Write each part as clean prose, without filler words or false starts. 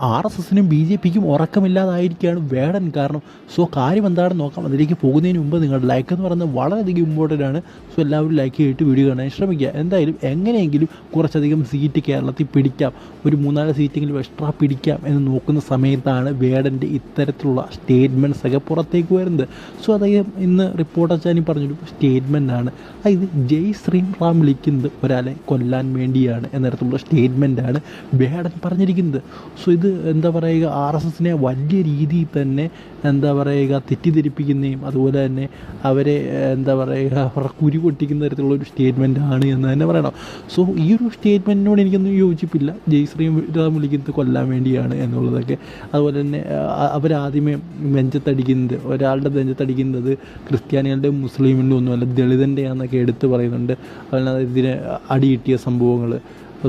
RSSനും BJPക്കും ഉറക്കമില്ലാതായിരിക്കുകയാണ് വേടൻ കാരണം. സോ കാര്യം എന്താണെന്ന് നോക്കാം. അതിലേക്ക് പോകുന്നതിന് മുമ്പ് നിങ്ങളുടെ ലൈക്ക് എന്ന് പറയുന്നത് വളരെയധികം ഇമ്പോർട്ടൻ്റ് ആണ്. സോ എല്ലാവരും ലൈക്ക് ചെയ്തിട്ട് വീഡിയോ കാണാൻ ശ്രമിക്കുക. എന്തായാലും എങ്ങനെയെങ്കിലും കുറച്ചധികം സീറ്റ് കേരളത്തിൽ പിടിക്കാം, ഒരു 3-4 സീറ്റെങ്കിലും എക്സ്ട്രാ പിടിക്കാം എന്ന് നോക്കുന്ന സമയത്താണ് വേടൻ്റെ ഇത്തരത്തിലുള്ള സ്റ്റേറ്റ്മെൻറ്റ്സ് ഒക്കെ പുറത്തേക്ക് വരുന്നത്. സോ അദ്ദേഹം ഇന്ന് റിപ്പോർട്ടർ ചാനൽ പറഞ്ഞൊരു സ്റ്റേറ്റ്മെൻറ്റാണ്, അതായത് ജയ് ശ്രീറാം വിളിക്കുന്നത് ഒരാളെ കൊല്ലാൻ വേണ്ടിയാണ് എന്നതരത്തിലുള്ള സ്റ്റേറ്റ്മെൻറ്റാണ് വേടൻ പറഞ്ഞിരിക്കുന്നത്. സോ ഇത് എന്താ പറയുക, RSSനെ വലിയ രീതിയിൽ തന്നെ എന്താ പറയുക തെറ്റിദ്ധരിപ്പിക്കുന്നതും അതുപോലെ തന്നെ അവരെ എന്താ പറയുക അവരുടെ കുരി പൊട്ടിക്കുന്ന തരത്തിലുള്ളൊരു സ്റ്റേറ്റ്മെൻ്റ് ആണ് എന്ന് തന്നെ പറയണം. സോ ഈ ഒരു സ്റ്റേറ്റ്മെൻറ്റിനോട് എനിക്കൊന്നും യോജിപ്പില്ല. ജയ് ശ്രീറാം വിളിക്കുന്നത് കൊല്ലാൻ വേണ്ടിയാണ് എന്നുള്ളതൊക്കെ. അതുപോലെ തന്നെ അവരാദ്യമേ നെഞ്ചത്തടിക്കുന്നത്, ഒരാളുടെ നെഞ്ചത്തടിക്കുന്നത് ക്രിസ്ത്യാനികളുടെ മുസ്ലിമിൻ്റെ ഒന്നുമല്ല ദളിതൻ്റെയാണെന്നൊക്കെ എടുത്ത് പറയുന്നുണ്ട്. അതുപോലെ ഇതിന് അടി കിട്ടിയ സംഭവങ്ങൾ.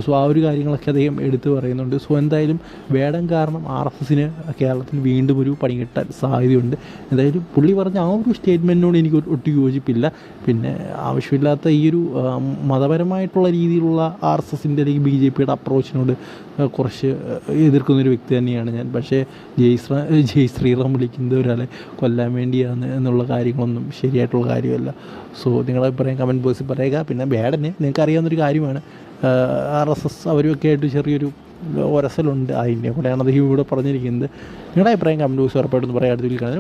സോ ആ ഒരു കാര്യങ്ങളൊക്കെ അദ്ദേഹം എടുത്തു പറയുന്നുണ്ട്. സോ എന്തായാലും വേടൻ കാരണം RSSന് കേരളത്തിൽ വീണ്ടും ഒരു പണി കിട്ടാൻ സാധ്യതയുണ്ട്. എന്തായാലും പുള്ളി പറഞ്ഞ ആ ഒരു സ്റ്റേറ്റ്മെൻറ്റിനോട് എനിക്ക് ഒട്ടും യോജിപ്പില്ല. പിന്നെ ആവശ്യമില്ലാത്ത ഈ ഒരു മതപരമായിട്ടുള്ള രീതിയിലുള്ള RSSൻ്റെ അല്ലെങ്കിൽ BJPയുടെ അപ്രോച്ചിനോട് കുറച്ച് എതിർക്കുന്നൊരു വ്യക്തി തന്നെയാണ് ഞാൻ. പക്ഷേ ജയ് ശ്രീറാം വിളിക്കുന്നത് ഒരാളെ കൊല്ലാൻ വേണ്ടിയാണ് എന്നുള്ള കാര്യങ്ങളൊന്നും ശരിയായിട്ടുള്ള കാര്യമല്ല. സോ നിങ്ങളുടെ അഭിപ്രായം കമൻറ്റ് ബോക്സിൽ പറയുക. പിന്നെ വേടന് നിങ്ങൾക്ക് അറിയാവുന്നൊരു കാര്യമാണ്, RSS അവരുമൊക്കെ ആയിട്ട് ചെറിയൊരു ഒരസലുണ്ട്. അതിൻ്റെ കൂടെയാണ് അദ്ദേഹം ഇവിടെ പറഞ്ഞിരിക്കുന്നത്. നിങ്ങളുടെ അഭിപ്രായം കമൻറ്റ് ബോക്സ് ഉറപ്പായിട്ടൊന്ന് പറയാം. അടുത്ത വീഡിയോയിൽ കാണാം.